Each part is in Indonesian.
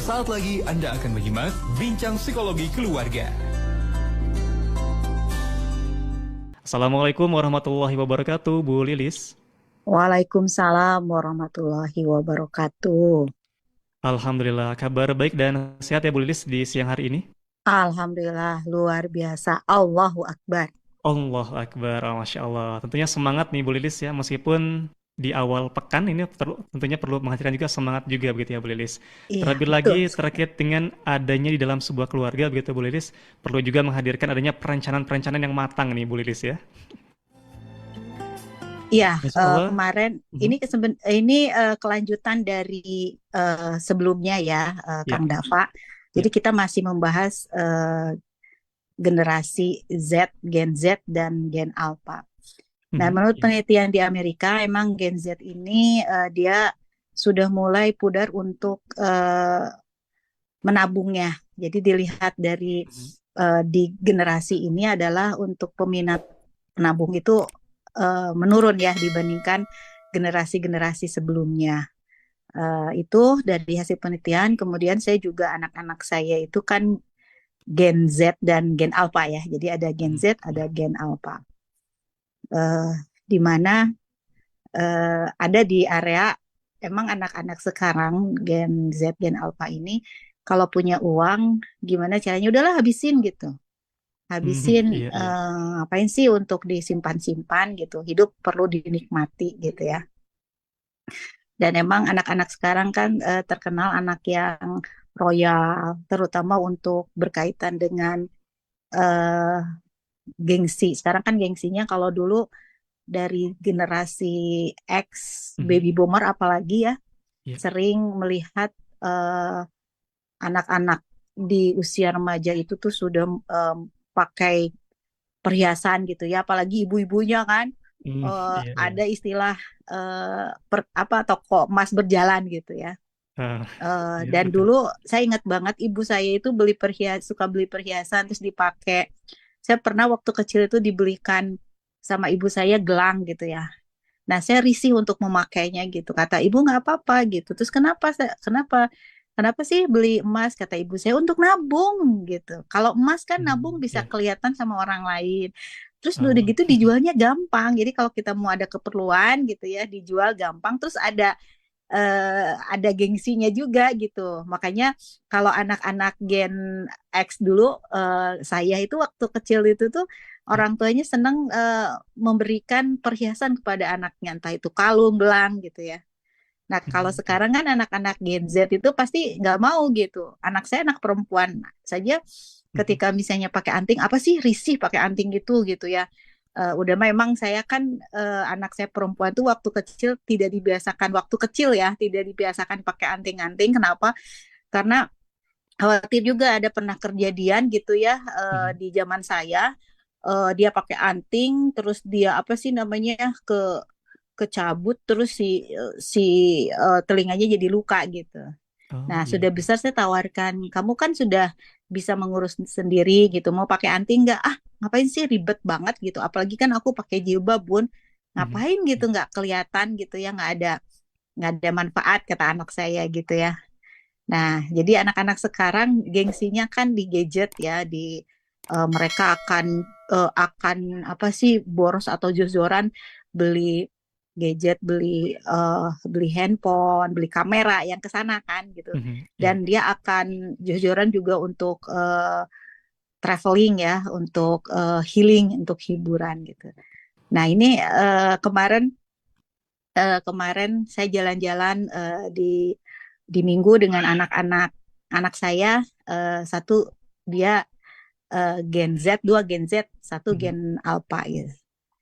Sesaat lagi Anda akan menyimak Bincang Psikologi Keluarga. Assalamualaikum warahmatullahi wabarakatuh, Bu Lilis. Waalaikumsalam warahmatullahi wabarakatuh. Alhamdulillah, kabar baik dan sehat ya Bu Lilis di siang hari ini. Alhamdulillah luar biasa. Allahu Akbar. Allahu Akbar, Masya Allah. Tentunya semangat nih Bu Lilis ya, meskipun di awal pekan ini tentunya perlu menghadirkan juga semangat juga begitu ya Bu Lilis. Iya, Terlebih betul lagi sekali. terkait dengan adanya di dalam sebuah keluarga begitu Bu Lilis, perlu juga menghadirkan adanya perencanaan-perencanaan yang matang nih Bu Lilis ya. Iya, Insya Allah. kemarin Mhm. ini kelanjutan dari sebelumnya ya, Ya, Kang Dava. ya. Jadi kita masih membahas generasi Z, Gen Z dan Gen Alpha. Nah, Mhm. menurut Ya. penelitian di Amerika, emang Gen Z ini dia sudah mulai pudar untuk menabungnya. Jadi dilihat dari Mhm. di generasi ini adalah untuk peminat menabung itu menurun ya dibandingkan generasi-generasi sebelumnya. Itu dari hasil penelitian. Kemudian saya juga anak-anak saya itu kan Gen Z dan Gen Alpha ya. Jadi ada Gen Mhm. Z, Ya. ada Gen Alpha. Eh, di mana ada di area emang anak-anak sekarang Gen Z, Gen Alpha ini kalau punya uang gimana caranya udahlah habisin gitu. Mhm. Habisin Iya, iya. ngapain sih untuk disimpan-simpan gitu. Hidup perlu dinikmati gitu ya. Dan emang anak-anak sekarang kan terkenal anak yang royal, terutama untuk berkaitan dengan eh, gengsi. Sekarang kan gengsinya kalau dulu dari generasi X, Mhm. baby boomer apalagi ya, Iya. sering melihat eh, anak-anak di usia remaja itu tuh sudah pakai perhiasan gitu ya, apalagi ibu-ibunya kan Iya, iya. ada istilah apa toko emas berjalan gitu ya. Ah, iya Dan betul. dulu saya ingat banget ibu saya itu suka beli perhiasan terus dipakai. Saya pernah waktu kecil itu dibelikan sama ibu saya gelang gitu ya. Nah, saya risih untuk memakainya gitu. Kata ibu nggak apa-apa gitu. Terus kenapa sih beli emas? Kata ibu saya untuk nabung gitu. Kalau emas kan nabung bisa Iya. kelihatan sama orang lain. Terus udah Oh. gitu dijualnya gampang. Jadi kalau kita mau ada keperluan gitu ya, dijual gampang. Terus ada gengsinya juga gitu. Makanya kalau anak-anak Gen X dulu, saya itu waktu kecil itu tuh Ya. orang tuanya senang memberikan perhiasan kepada anaknya, entah itu kalung, gelang gitu ya. Nah, kalau Ya. sekarang kan anak-anak Gen Z itu pasti nggak mau gitu. Anak saya anak perempuan saja Mhm. ketika misalnya pakai anting, apa sih risih pakai anting gitu ya. Udah memang saya kan anak saya perempuan tuh waktu kecil tidak dibiasakan waktu kecil ya, tidak dibiasakan pakai anting-anting. Kenapa? Karena khawatir juga ada pernah kejadian gitu ya Mhm. di zaman saya dia pakai anting terus dia apa sih namanya kecabut terus si telinganya jadi luka gitu. Oh, Nah, iya, sudah iya. besar saya tawarkan, kamu kan sudah bisa mengurus sendiri gitu, mau pakai anting nggak? Ah, ngapain sih ribet banget gitu. Apalagi kan aku pakai jilbab, Bun. Mhm. Ngapain gitu Ya. nggak kelihatan gitu ya, nggak ada manfaat kata anak saya gitu ya. Nah, jadi anak-anak sekarang gengsinya kan di gadget ya, mereka akan apa sih boros atau jor-joran beli gadget, beli handphone, beli kamera yang ke sana kan gitu. Mhm. Dan Ya. dia akan jor-joran juga untuk traveling ya, untuk healing, untuk hiburan gitu. Nah, ini kemarin saya jalan-jalan di minggu dengan anak saya satu dia Gen Z, dua Gen Z, satu Mhm. Gen Alpha gitu.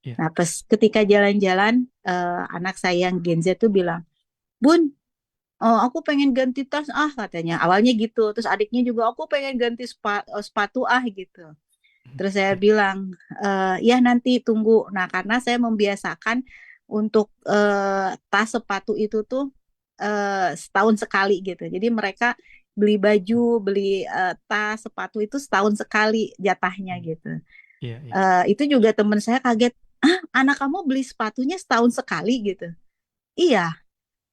Ya. Nah, pas ketika jalan-jalan anak saya yang Gen Z tuh bilang, Bun, oh aku pengen ganti tas ah katanya. Awalnya gitu. Terus adiknya juga aku pengen ganti sepatu ah gitu. Mhm. Terus saya Ya. bilang, ya nanti tunggu. Nah, karena saya membiasakan untuk tas sepatu itu tuh setahun sekali gitu. Jadi mereka beli baju, beli tas, sepatu itu setahun sekali jatahnya Mhm. gitu. Iya, iya. Itu juga teman saya kaget, ah anak kamu beli sepatunya setahun sekali gitu. Iya,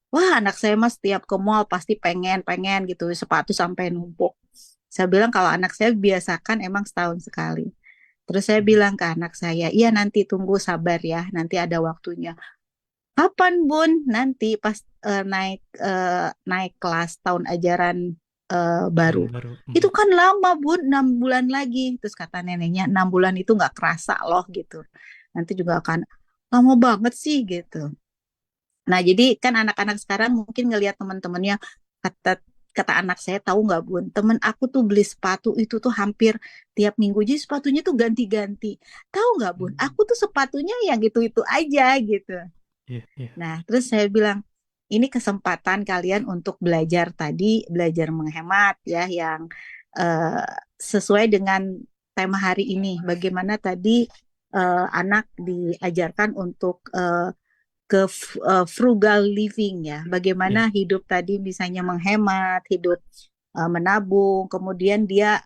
Wah, anak saya mas setiap ke mall pasti pengen gitu, sepatu sampai numpuk. Saya bilang kalau anak saya biasakan emang setahun sekali. Terus saya Mhm. bilang ke anak saya, iya nanti tunggu sabar ya, nanti ada waktunya. Kapan Bun? Nanti pas naik kelas tahun ajaran Tahun baru. baru. Itu kan lama Bun, 6 bulan lagi. Terus kata neneknya, 6 bulan itu nggak kerasa loh gitu. Nanti juga akan lama banget sih gitu. Nah, jadi kan anak-anak sekarang mungkin ngelihat teman-temannya, kata kata anak saya, tahu nggak Bun, temen aku tuh beli sepatu itu tuh hampir tiap minggu, jadi sepatunya tuh ganti-ganti. Tahu nggak Bun, Hmm. aku tuh sepatunya yang itu-itu aja gitu. Iya, iya. Nah, terus saya bilang, ini kesempatan kalian untuk belajar tadi, belajar menghemat ya, yang eh, sesuai dengan tema hari ini. Bagaimana tadi anak diajarkan untuk frugal living ya. Bagaimana Iya. hidup tadi misalnya menghemat, hidup menabung, kemudian dia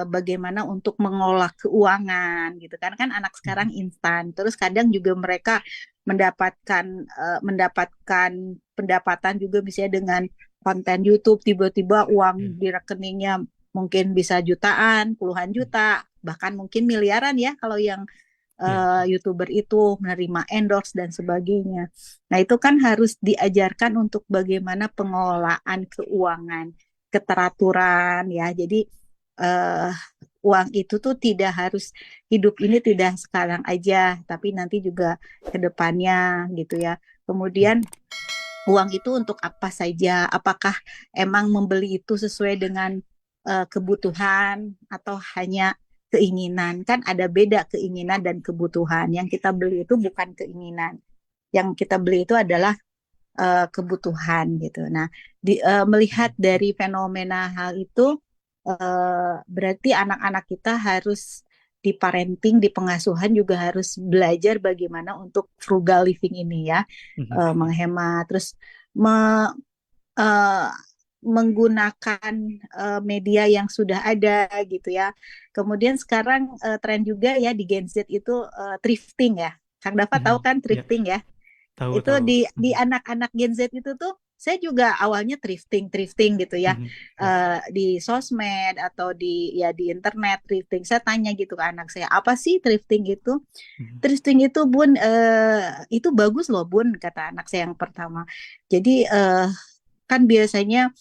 bagaimana untuk mengolah keuangan gitu kan, kan anak sekarang Mhm. instan, terus kadang juga mereka mendapatkan pendapatan juga misalnya dengan konten YouTube, tiba-tiba Iya. uang di rekeningnya mungkin bisa jutaan, puluhan Mhm. juta, bahkan mungkin miliaran ya kalau yang Iya. YouTuber itu menerima endorse dan sebagainya. Nah, itu kan harus diajarkan untuk bagaimana pengelolaan keuangan, keteraturan ya. Jadi eh, uang itu tuh tidak harus, hidup ini tidak sekarang aja, tapi nanti juga ke depannya gitu ya. Iya. Kemudian uang itu untuk apa saja? Apakah emang membeli itu sesuai dengan kebutuhan atau hanya keinginan? Kan ada beda keinginan dan kebutuhan. Yang kita beli itu bukan keinginan. Yang kita beli itu adalah kebutuhan gitu. Nah, melihat Mhm. dari fenomena hal itu, berarti anak-anak kita harus di parenting, di pengasuhan juga harus belajar bagaimana untuk frugal living ini ya, Mhm. Iya. menghemat, terus me- eh, menggunakan media yang sudah ada gitu ya. Kemudian sekarang tren juga ya di Gen Z itu thrifting ya. Kang Dafa tahu Mhm. kan Iya. thrifting ya? Tahu, Itu tahu. di Mhm. anak-anak Gen Z itu tuh saya juga awalnya thrifting gitu ya, Mhm. Iya. di sosmed atau di internet thrifting. Saya tanya gitu ke anak saya, apa sih thrifting itu? Mhm. Thrifting itu Bun, itu bagus loh Bun, kata anak saya yang pertama. Jadi kan biasanya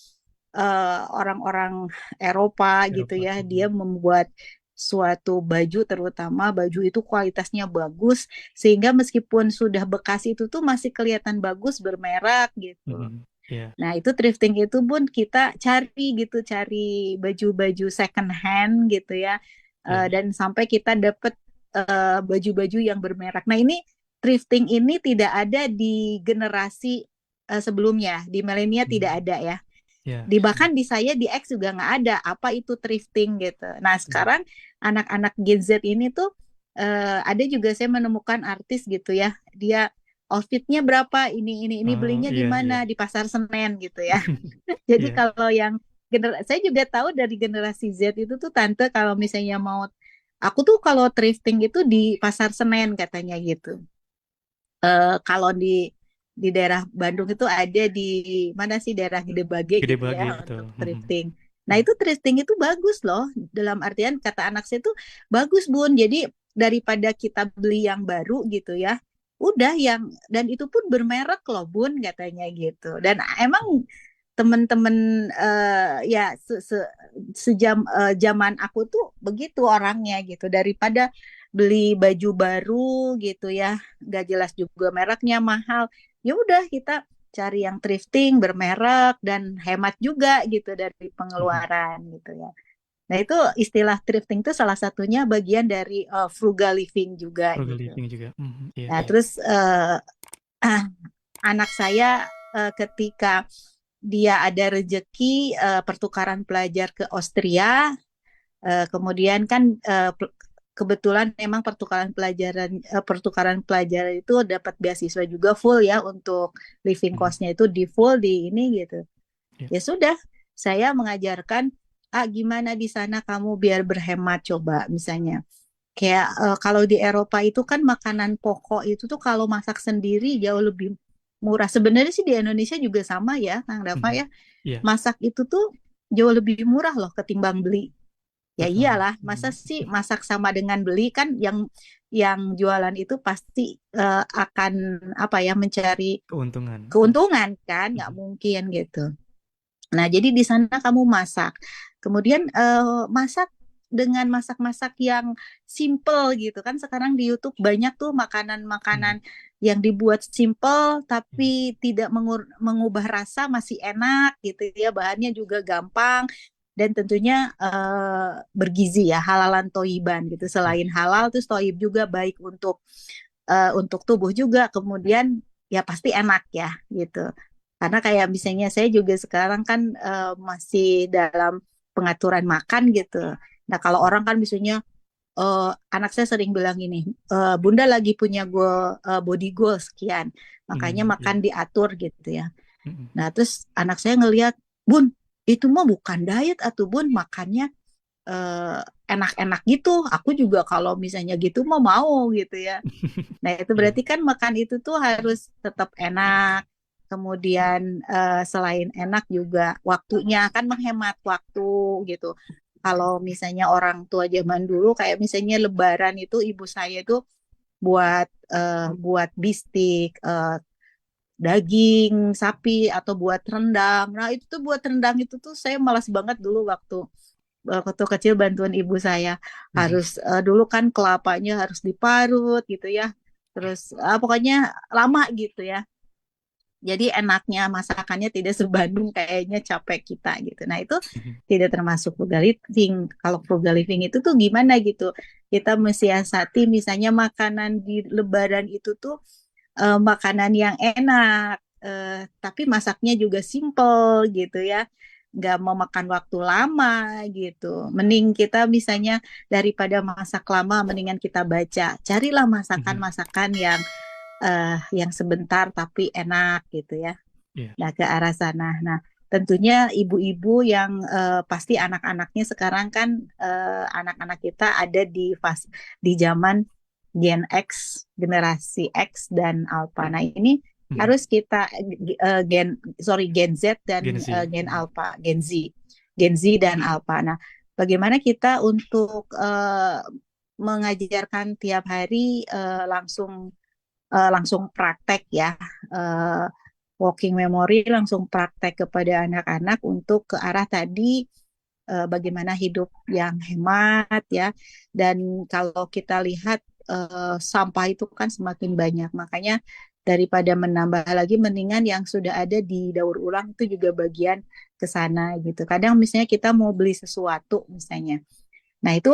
orang-orang Eropa gitu Eropa. ya, dia Mhm. membuat suatu baju, terutama baju itu kualitasnya bagus, sehingga meskipun sudah bekas itu tuh masih kelihatan bagus, bermerek gitu. Mhm. Iya. Nah, itu thrifting itu Bun, kita cari gitu, cari baju-baju second hand gitu ya. Iya. Dan sampai kita dapet baju-baju yang bermerek. Nah, ini thrifting ini tidak ada di generasi sebelumnya, di milenial tidak Mhm. ada ya. Iya. Di Mhm. bahkan di saya di X juga nggak ada apa itu thrifting gitu. Nah, Mhm. sekarang anak-anak Gen Z ini tuh ada juga saya menemukan artis gitu ya. Dia outfitnya berapa, ini Oh, belinya di iya, iya. mana, di Pasar Senen gitu ya. Jadi Iya. kalau yang saya juga tahu dari generasi Z itu tuh tante, kalau misalnya mau, aku tuh kalau thrifting itu di Pasar Senen katanya gitu. Kalau di daerah Bandung itu ada di mana sih, daerah Gede Bage Gede gitu ya, bagi, betul. untuk Mhm. thrifting. Nah, Iya. itu thrifting itu bagus loh. Dalam artian kata anak saya itu bagus Bun. Jadi daripada kita beli yang baru gitu ya, udah yang, dan itu pun bermerek loh Bun katanya gitu. Dan emang temen-temen ya sejam zaman aku tuh begitu orangnya gitu, daripada beli baju baru gitu ya, nggak jelas juga mereknya, mahal, ya udah kita cari yang thrifting bermerek dan hemat juga gitu dari Mhm. pengeluaran gitu ya. Nah, itu istilah thrifting itu salah satunya bagian dari frugal living juga Frugal gitu. living juga. Mhm. Iya, Nah, iya. terus anak saya ketika dia ada rejeki pertukaran pelajar ke Austria, kemudian kan kebetulan memang pertukaran pelajaran itu dapat beasiswa juga full ya, untuk living Mhm. cost-nya itu di full di ini gitu. Iya. Ya sudah, saya mengajarkan, gimana di sana kamu biar berhemat, coba misalnya. Kayak kalau di Eropa itu kan makanan pokok itu tuh kalau masak sendiri jauh lebih murah. Sebenarnya sih di Indonesia juga sama ya, Kang Dava Mhm. ya. Iya, Masak itu tuh jauh lebih murah loh ketimbang beli. Ya betul. iyalah, masa sih masak sama dengan beli kan yang jualan itu pasti akan apa ya mencari Keuntungan. keuntungan kan, nggak Mhm. mungkin gitu. Nah, jadi di sana kamu masak. Kemudian masak dengan masak-masak yang simple gitu kan. Sekarang di YouTube banyak tuh Mhm. makanan-makanan yang dibuat simple Iya. tapi tidak mengubah rasa, masih enak gitu ya. Bahannya juga gampang dan tentunya bergizi ya, halalan toiban gitu. Iya. Selain halal terus toib juga baik untuk tubuh juga. Kemudian ya pasti enak ya gitu. Karena kayak misalnya saya juga sekarang kan masih dalam pengaturan makan gitu. Nah, kalau orang kan misalnya anak saya sering bilang ini, Bunda lagi punya body goal sekian, makanya Iya. makan diatur gitu ya. Mhm. Nah, terus anak saya ngelihat, Bun, itu mah bukan diet atau Bun, makannya eh, enak-enak gitu. Aku juga kalau misalnya gitu mau gitu ya. Nah, itu Iya. berarti kan makan itu tuh harus tetap enak. Kemudian selain enak juga waktunya kan menghemat waktu gitu. Kalau misalnya orang tua zaman dulu kayak misalnya Lebaran itu ibu saya itu buat bistik, daging sapi atau buat rendang. Nah, itu tuh buat rendang itu tuh saya malas banget dulu waktu kecil bantuan ibu saya Mhm. harus dulu kan kelapanya harus diparut gitu ya terus pokoknya lama gitu ya jadi enaknya masakannya tidak sebanding kayaknya capek kita gitu nah itu Mhm. tidak termasuk frugal living kalau frugal living itu tuh gimana gitu kita mensiasati misalnya makanan di Lebaran itu tuh makanan yang enak, tapi masaknya juga simple gitu ya, nggak memakan waktu lama gitu. Mending kita misalnya daripada masak lama, mendingan kita baca. Carilah Mhm. masakan-masakan yang sebentar tapi enak gitu ya. Iya. Nah, ke arah sana. Nah, tentunya ibu-ibu yang pasti anak-anaknya sekarang kan anak-anak kita ada di zaman Gen X, generasi X dan Alpha. Nah, ini Mhm. harus kita Gen Z dan Gen Z. Gen Mhm. Alpha, Gen Z dan Alpha. Nah, bagaimana kita untuk mengajarkan tiap hari langsung praktek ya, eh, walking memory langsung praktek kepada anak-anak untuk ke arah tadi bagaimana hidup yang hemat ya. Dan kalau kita lihat sampah itu kan semakin banyak, makanya daripada menambah lagi mendingan yang sudah ada di daur ulang itu juga bagian ke sana gitu. Kadang misalnya kita mau beli sesuatu misalnya. Nah, itu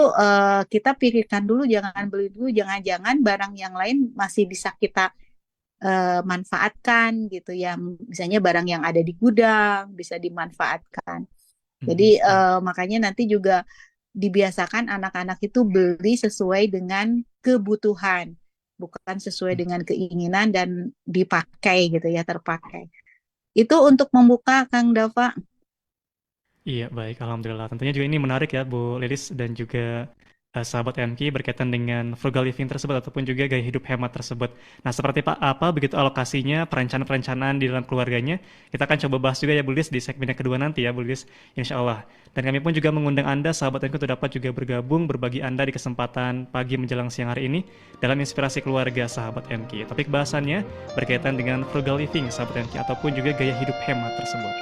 kita pikirkan dulu, jangan beli dulu, jangan-jangan barang yang lain masih bisa kita manfaatkan gitu ya. Misalnya barang yang ada di gudang bisa dimanfaatkan. Jadi Mhm. Iya. makanya nanti juga dibiasakan anak-anak itu beli sesuai dengan kebutuhan, bukan sesuai Mhm. dengan keinginan dan dipakai gitu ya, terpakai. Itu untuk membuka Kang Dava. Iya, baik, alhamdulillah. Tentunya juga ini menarik ya, Bu Lilis dan juga sahabat MK berkaitan dengan frugal living tersebut ataupun juga gaya hidup hemat tersebut. Nah, seperti apa begitu alokasinya, perencanaan-perencanaan di dalam keluarganya, kita akan coba bahas juga ya, Bu Lilis, di segmen yang kedua nanti ya, Bu Lilis, insya Allah. Dan kami pun juga mengundang Anda, sahabat MK, untuk dapat juga bergabung, berbagi Anda di kesempatan pagi menjelang siang hari ini dalam inspirasi keluarga sahabat MK. Topik bahasannya berkaitan dengan frugal living, sahabat MK, ataupun juga gaya hidup hemat tersebut.